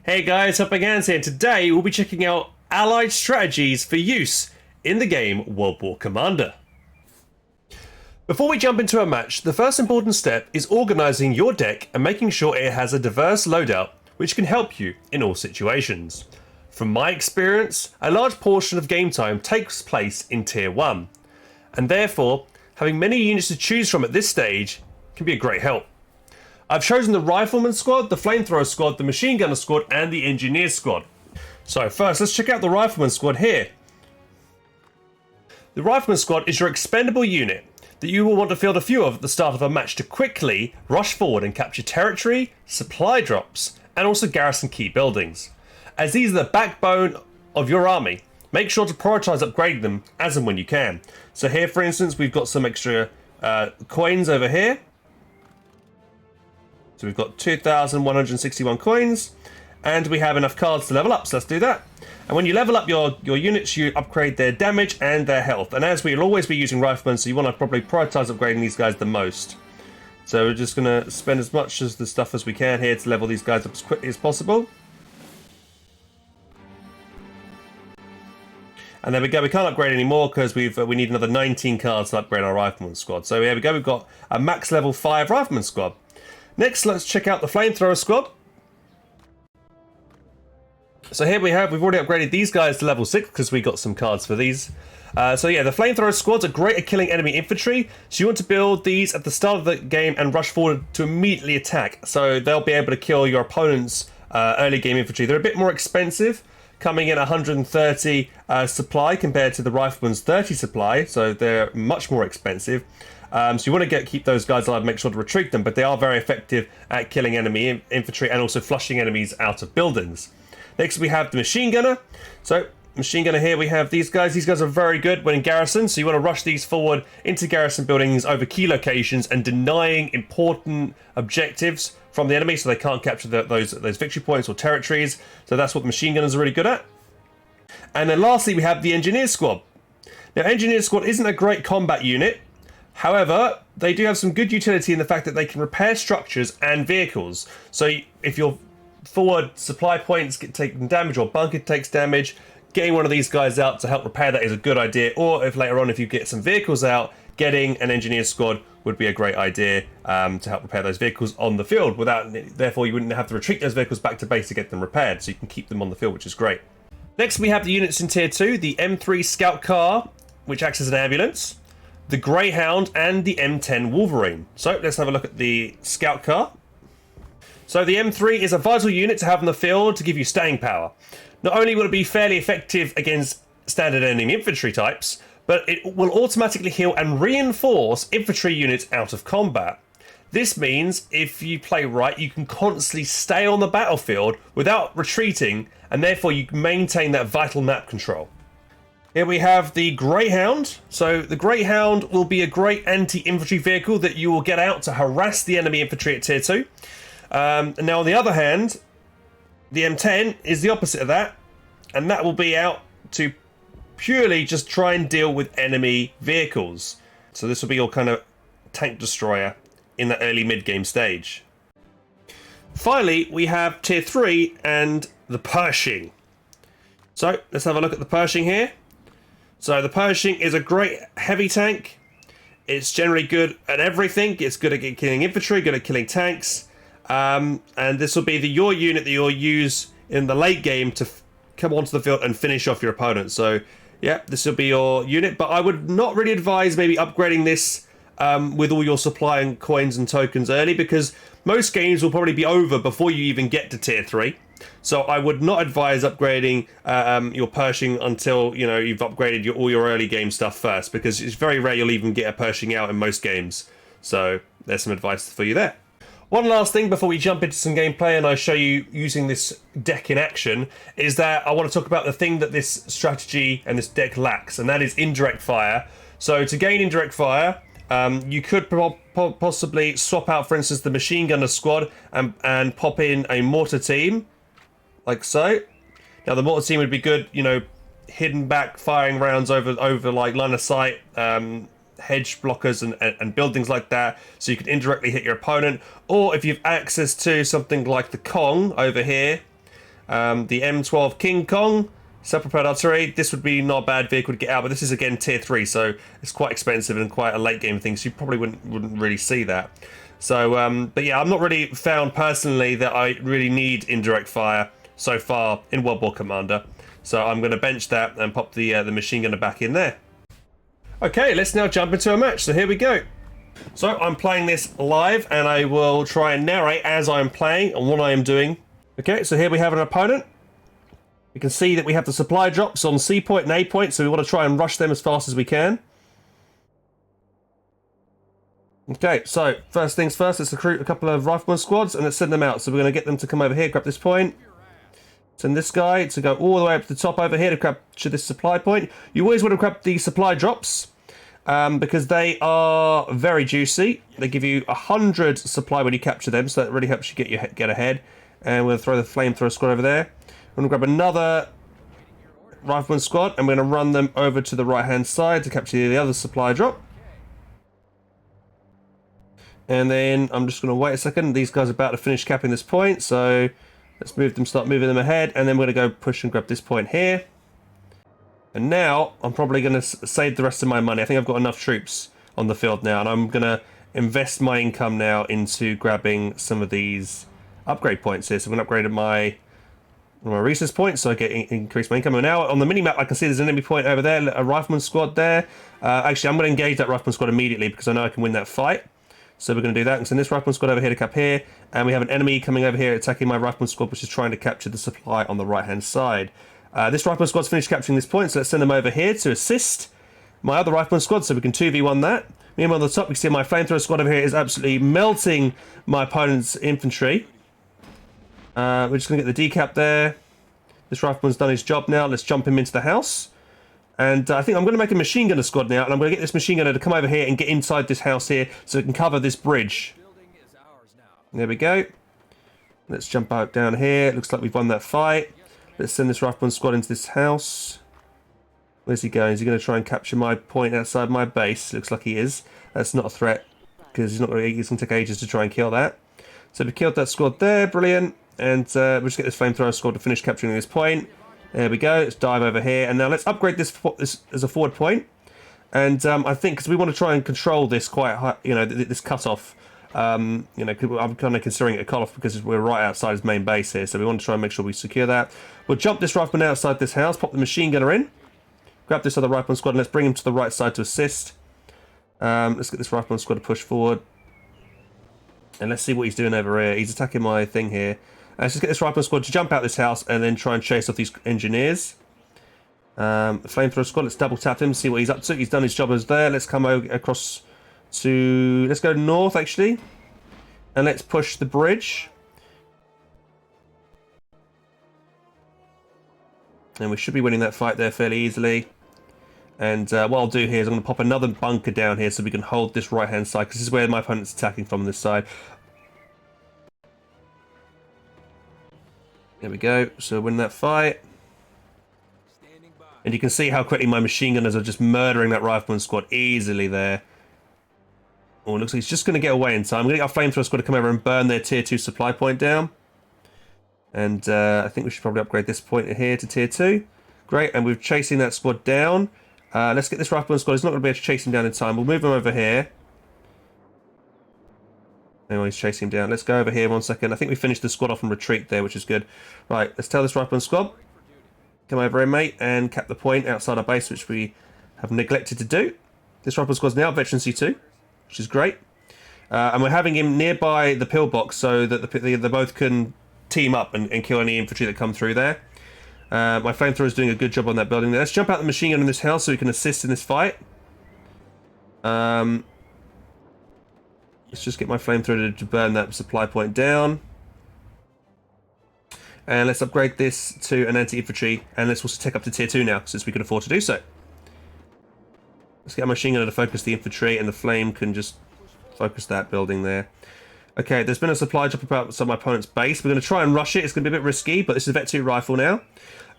Hey guys, HelpingHans here. Today we'll be checking out allied strategies for use in the game World War Commander. Before we jump into a match, the first important step is organising your deck and making sure it has a diverse loadout which can help you in all situations. From my experience, a large portion of game time takes place in Tier 1, and therefore having many units to choose from at this stage can be a great help. I've chosen the Rifleman squad, the Flamethrower squad, the Machine Gunner squad, and the Engineer squad. So first, let's check out the Rifleman squad here. The Rifleman squad is your expendable unit that you will want to field a few of at the start of a match to quickly rush forward and capture territory, supply drops, and also garrison key buildings. As these are the backbone of your army, make sure to prioritise upgrading them as and when you can. So here, for instance, we've got some extra coins over here. So we've got 2,161 coins, and we have enough cards to level up, so let's do that. And when you level up your units, you upgrade their damage and their health. And as we'll always be using Riflemen, so you want to probably prioritise upgrading these guys the most. So we're just going to spend as much as the stuff as we can here to level these guys up as quickly as possible. And there we go, we can't upgrade anymore because we need another 19 cards to upgrade our Rifleman squad. So here we go, we've got a max level 5 Rifleman squad. Next, let's check out the Flamethrower squad. So here we've already upgraded these guys to level 6 because we got some cards for these. So yeah, the Flamethrower squads are great at killing enemy infantry. So you want to build these at the start of the game and rush forward to immediately attack. So they'll be able to kill your opponent's early game infantry. They're a bit more expensive, coming in 130 supply compared to the Rifleman's 30 supply. So they're much more expensive. So you want to keep those guys alive, make sure to retreat them, but they are very effective at killing enemy infantry and also flushing enemies out of buildings. Next we have the Machine Gunner. So Machine Gunner here, we have these guys. These guys are very good when in garrison, so you want to rush these forward into garrison buildings over key locations and denying important objectives from the enemy so they can't capture those victory points or territories. So that's what the Machine Gunners are really good at. And then lastly we have the Engineer squad. Now Engineer squad isn't a great combat unit. However, they do have some good utility in the fact that they can repair structures and vehicles. So if your forward supply points get taken damage or bunker takes damage, getting one of these guys out to help repair that is a good idea. Or if later on, if you get some vehicles out, getting an Engineer squad would be a great idea to help repair those vehicles on the field. Therefore, you wouldn't have to retreat those vehicles back to base to get them repaired. So you can keep them on the field, which is great. Next, we have the units in Tier 2, the M3 Scout Car, which acts as an ambulance, the Greyhound, and the M10 Wolverine. So let's have a look at the Scout Car. So the M3 is a vital unit to have on the field to give you staying power. Not only will it be fairly effective against standard enemy infantry types, but it will automatically heal and reinforce infantry units out of combat. This means if you play right, you can constantly stay on the battlefield without retreating, and therefore you can maintain that vital map control. Here we have the Greyhound. So the Greyhound will be a great anti-infantry vehicle that you will get out to harass the enemy infantry at Tier 2. Now on the other hand, the M10 is the opposite of that, and that will be out to purely just try and deal with enemy vehicles. So this will be your kind of tank destroyer in the early mid-game stage. Finally, we have Tier 3 and the Pershing. So let's have a look at the Pershing here. So the Pershing is a great heavy tank. It's generally good at everything. It's good at killing infantry, good at killing tanks. And this will be your unit that you'll use in the late game to come onto the field and finish off your opponent. So yeah, this will be your unit. But I would not really advise maybe upgrading this with all your supply and coins and tokens early, because most games will probably be over before you even get to Tier 3. So I would not advise upgrading your Pershing until you've upgraded all your early game stuff first, because it's very rare you'll even get a Pershing out in most games. So there's some advice for you there. One last thing before we jump into some gameplay and I show you using this deck in action is that I want to talk about the thing that this strategy and this deck lacks, and that is indirect fire. So to gain indirect fire, you could possibly swap out, for instance, the Machine Gunner squad and pop in a mortar team, like so. Now the mortar team would be good, hidden back, firing rounds over like line of sight, hedge blockers and buildings like that, so you can indirectly hit your opponent. Or if you have access to something like the Kong over here, The M12 King Kong, self-propelled artillery. This would be not a bad vehicle to get out, but this is again tier 3, so it's quite expensive and quite a late game thing, so you probably wouldn't really see that. So, but yeah, I'm not really found personally that I really need indirect fire so far in World War Commander. So I'm going to bench that and pop the machine gunner back in there. Okay, let's now jump into a match. So here we go. So I'm playing this live, and I will try and narrate as I'm playing and what I am doing. Okay, so here we have an opponent. You can see that we have the supply drops on C point and A point, so we want to try and rush them as fast as we can. Okay, so first things first, let's recruit a couple of rifleman squads and let's send them out. So we're going to get them to come over here, grab this point. Send this guy to go all the way up to the top over here to capture this supply point. You always want to grab the supply drops because they are very juicy. They give you 100 supply when you capture them, so that really helps you get ahead. And we're going to throw the flamethrower squad over there. We're going to grab another rifleman squad and we're going to run them over to the right-hand side to capture the other supply drop. And then I'm just going to wait a second. These guys are about to finish capping this point, so let's move them, start moving them ahead, and then we're going to go push and grab this point here. And now I'm probably going to save the rest of my money. I think I've got enough troops on the field now, and I'm going to invest my income now into grabbing some of these upgrade points here. So I'm going to upgrade my resource points so I get increase my income. And now on the mini-map I can see there's an enemy point over there, a rifleman squad there. Actually, I'm going to engage that rifleman squad immediately because I know I can win that fight. So we're going to do that and send this rifleman squad over here to cap here, and we have an enemy coming over here attacking my rifleman squad, which is trying to capture the supply on the right hand side. This rifleman squad's finished capturing this point, so let's send them over here to assist my other rifleman squad so we can 2v1 that. Meanwhile on the top we can see my flamethrower squad over here is absolutely melting my opponent's infantry. We're just going to get the decap there. This rifleman's done his job now. Let's jump him into the house. And I think I'm going to make a machine gunner squad now, and I'm going to get this machine gunner to come over here and get inside this house here so it can cover this bridge. There we go. Let's jump out down here. Looks like we've won that fight. Let's send this rifleman squad into this house. Where's he going? Is he going to try and capture my point outside my base? Looks like he is. That's not a threat because he's going to take ages to try and kill that. So we killed that squad there. Brilliant. And we'll just get this flamethrower squad to finish capturing this point. There we go. Let's dive over here, and now let's upgrade this as a forward point. And I think because we want to try and control this quite high, you know, this cutoff. I'm kind of considering it a cutoff because we're right outside his main base here, so we want to try and make sure we secure that. We'll jump this rifleman outside this house, pop the machine gunner in, grab this other rifleman squad, and let's bring him to the right side to assist. Let's get this rifleman squad to push forward, and let's see what he's doing over here. He's attacking my thing here. Let's just get this rifleman squad to jump out this house and then try and chase off these engineers. The flamethrower squad, let's double tap him, see what he's up to. He's done his job as there. Let's come across to... Let's go north, actually. And let's push the bridge. And we should be winning that fight there fairly easily. And what I'll do here is I'm going to pop another bunker down here so we can hold this right-hand side, because this is where my opponent's attacking from this side. There we go, so win that fight. And you can see how quickly my machine gunners are just murdering that rifleman squad easily there. Oh, it looks like he's just going to get away in time. I'm going to get our flamethrower squad to come over and burn their tier 2 supply point down. And I think we should probably upgrade this point here to tier 2. Great, and we're chasing that squad down. Let's get this rifleman squad. He's not going to be able to chase him down in time. We'll move him over here. Anyway, he's chasing him down. Let's go over here 1 second. I think we finished the squad off and retreat there, which is good. Right, let's tell this rifleman squad. Come over here, mate, and cap the point outside our base, which we have neglected to do. This rifleman squad's now veteran C2, which is great. And we're having him nearby the pillbox so that they both can team up and kill any infantry that come through there. My flamethrower is doing a good job on that building there. Let's jump out the machine gun in this house so we can assist in this fight. Let's just get my flamethrower to burn that supply point down. And let's upgrade this to an anti-infantry, and let's also take up to tier 2 now, since we can afford to do so. Let's get our machine gunner to focus the infantry, and the flame can just focus that building there. Okay, there's been a supply drop outside my opponent's base. We're going to try and rush it. It's going to be a bit risky, but this is a Vet 2 rifle now.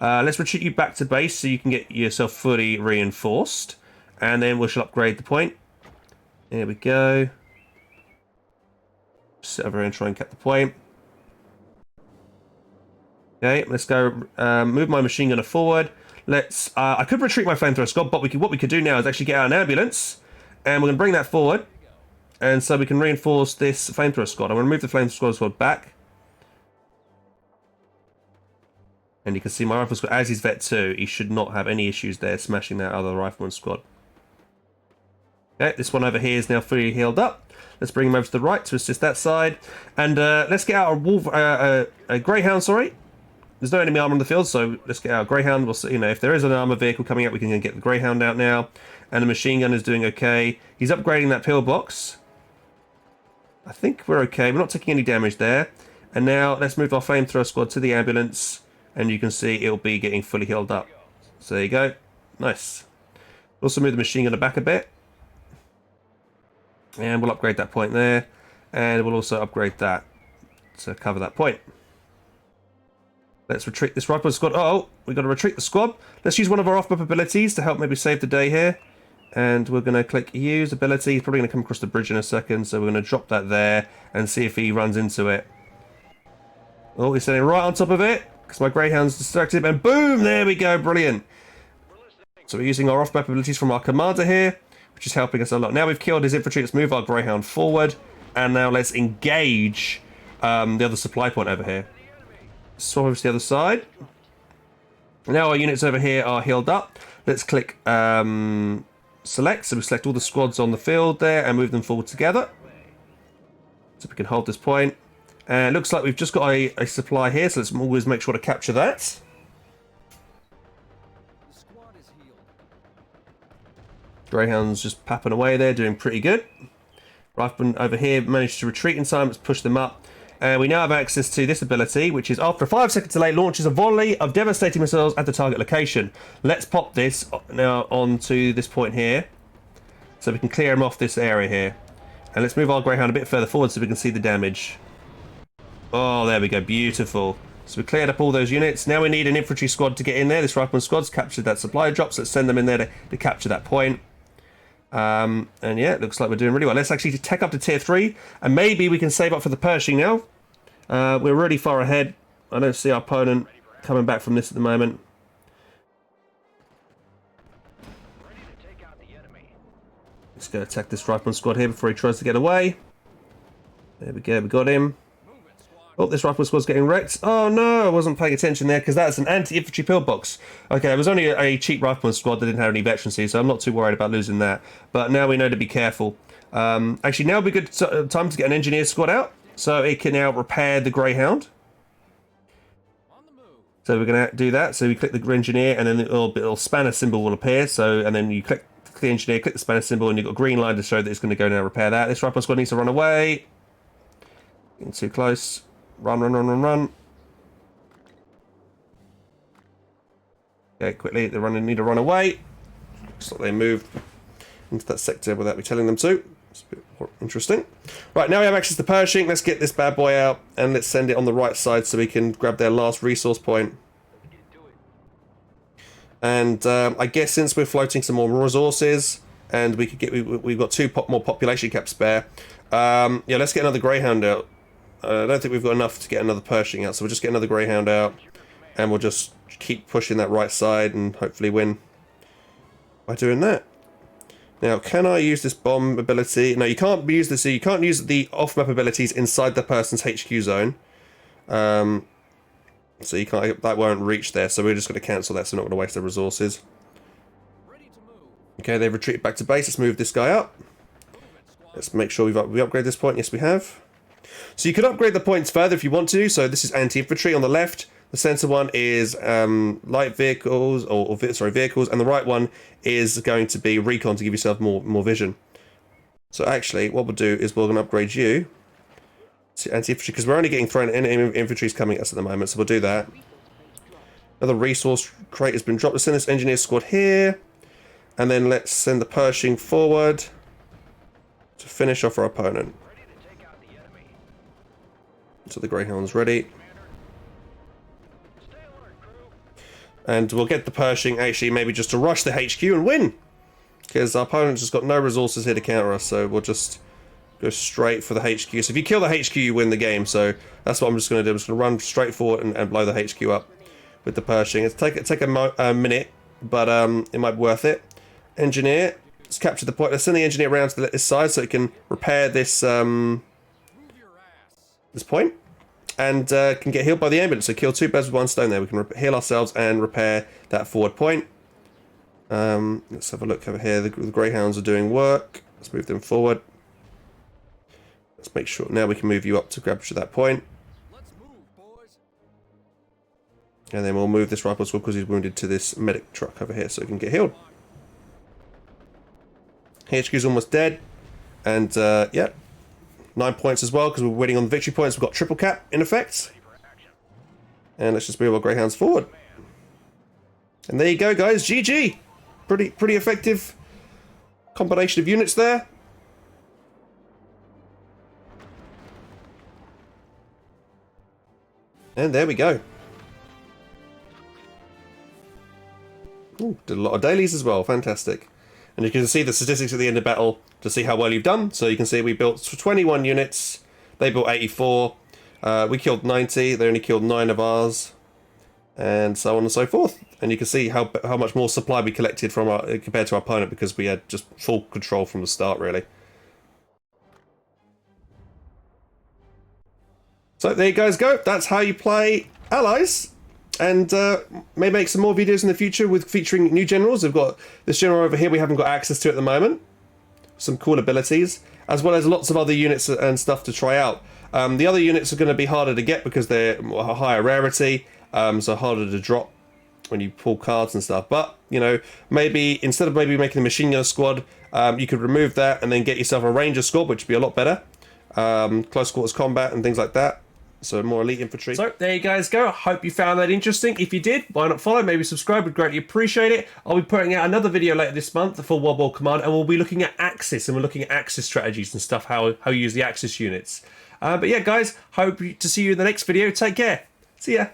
Let's retreat you back to base so you can get yourself fully reinforced. And then we shall upgrade the point. There we go. Sit over here and try and cap the point. Okay, let's go move my machine gunner forward. Let's. I could retreat my flamethrower squad, but what we could do now is actually get out an ambulance, and we're going to bring that forward, and so we can reinforce this flamethrower squad. I'm going to move the flamethrower squad back, and you can see my rifle squad as he's vet 2. He should not have any issues there smashing that other rifleman squad. Okay, this one over here is now fully healed up. Let's bring him over to the right to assist that side, and let's get out a greyhound. Sorry. There's no enemy armor on the field, so let's get our Greyhound. We'll see, if there is an armor vehicle coming out, we can get the Greyhound out now. And the machine gun is doing okay. He's upgrading that pillbox. I think we're okay. We're not taking any damage there. And now let's move our flamethrower squad to the ambulance, and you can see it'll be getting fully healed up. So there you go. Nice. Also move the machine gun back a bit. And we'll upgrade that point there. And we'll also upgrade that to cover that point. Let's retreat this rifle squad. Oh, we've got to retreat the squad. Let's use one of our off-map abilities to help maybe save the day here. And we're going to click use ability. He's probably going to come across the bridge in a second, so we're going to drop that there and see if he runs into it. Oh, he's standing right on top of it because my Greyhound's distracted, and boom, there we go, brilliant. So we're using our off-map abilities from our commander here, which is helping us a lot. Now we've killed his infantry, let's move our Greyhound forward, and now let's engage the other supply point over here. Swap over to the other side. Now our units over here are healed up. Let's click select. So we select all the squads on the field there and move them forward together. So we can hold this point. And it looks like we've just got a supply here, so let's always make sure to capture that. Greyhound's just papping away there, doing pretty good. Rifleman over here managed to retreat in time. Let's push them up. And we now have access to this ability, which is after a 5-second delay, launches a volley of devastating missiles at the target location. Let's pop this now onto this point here, so we can clear him off this area here. And let's move our Greyhound a bit further forward so we can see the damage. Oh, there we go, beautiful. So we cleared up all those units. Now we need an infantry squad to get in there. This rifleman squad's captured that supply drop, so let's send them in there to capture that point. And yeah, it looks like we're doing really well. Let's actually tech up to tier 3, and maybe we can save up for the Pershing now. We're really far ahead. I don't see our opponent coming back from this at the moment. Let's go attack this rifleman squad here before he tries to get away. There we go, we got him. Oh, this rifleman squad's getting wrecked. Oh no, I wasn't paying attention there because that's an anti-infantry pillbox. Okay, it was only a cheap rifleman squad that didn't have any veterancy, so I'm not too worried about losing that. But now we know to be careful. Actually, now would be a good time to get an engineer squad out, so it can now repair the Greyhound. So we're going to do that. So we click the engineer, and then the little spanner symbol will appear. So, and then you click the engineer, click the spanner symbol, and you've got a green line to show that it's going to go now repair that. This rifleman squad needs to run away. Getting too close. Run, run, run, run, run. Okay, quickly, they need to run away. Looks like they moved into that sector without me telling them to. It's a bit more interesting. Right, now we have access to Pershing. Let's get this bad boy out, and let's send it on the right side so we can grab their last resource point. And I guess since we're floating some more resources, and we could get, we've got 2 more population caps spare. Yeah, let's get another Greyhound out. I don't think we've got enough to get another Pershing out, so we'll just get another Greyhound out, and we'll just keep pushing that right side and hopefully win by doing that. Now, can I use this bomb ability? No, you can't use this. So you can't use the off-map abilities inside the person's HQ zone. So you can't. That won't reach there. So we're just going to cancel that. So we're not going to waste the resources. Okay, they've retreated back to base. Let's move this guy up. Let's make sure we upgrade this point. Yes, we have. So you can upgrade the points further if you want to. So this is anti-infantry on the left. The center one is light vehicles, vehicles, and the right one is going to be recon to give yourself more vision. So actually, what we'll do is we're going to upgrade you to anti-infantry because we're only getting thrown in infantry's coming at us at the moment. So we'll do that. Another resource crate has been dropped. Let's send this engineer squad here, and then let's send the Pershing forward to finish off our opponent. So the Greyhound's ready. And we'll get the Pershing actually maybe just to rush the HQ and win. Because our opponent's just got no resources here to counter us, so we'll just go straight for the HQ. So if you kill the HQ, you win the game. So that's what I'm just going to do. I'm just going to run straight forward and blow the HQ up with the Pershing. It's take a minute, but it might be worth it. Engineer, let's capture the point. Let's send the engineer around to this side so it can repair this this point, and can get healed by the ambulance. So kill 2 birds with 1 stone there. We can heal ourselves and repair that forward point. Let's have a look over here. The Greyhounds are doing work. Let's move them forward. Let's make sure now we can move you up to capture that point. Let's move, boys. And then we'll move this rifle squad because he's wounded to this medic truck over here so he can get healed. HQ's almost dead. And yeah, 9 points as well because we're winning on the victory points. We've got triple cap in effect. And let's just move our Greyhounds forward. And there you go, guys. GG. Pretty effective combination of units there. And there we go. Ooh, did a lot of dailies as well. Fantastic. And you can see the statistics at the end of battle to see how well you've done. So you can see we built 21 units. They built 84. We killed 90. They only killed 9 of ours. And so on and so forth. And you can see how much more supply we collected from our compared to our opponent because we had just full control from the start, really. So there you guys go. That's how you play Allies. And may make some more videos in the future with featuring new generals. We've got this general over here we haven't got access to at the moment. Some cool abilities, as well as lots of other units and stuff to try out. The other units are going to be harder to get because they're a higher rarity, so harder to drop when you pull cards and stuff. But, you know, maybe instead of maybe making a machine gun squad, you could remove that and then get yourself a ranger squad, which would be a lot better. Close quarters combat and things like that. So more elite infantry. So there you guys go. I hope you found that interesting. If you did, why not follow? Maybe subscribe. We'd greatly appreciate it. I'll be putting out another video later this month for World War Command, and we'll be looking at Axis, and we're looking at Axis strategies and stuff, how you use the Axis units. But yeah, guys, hope to see you in the next video. Take care. See ya.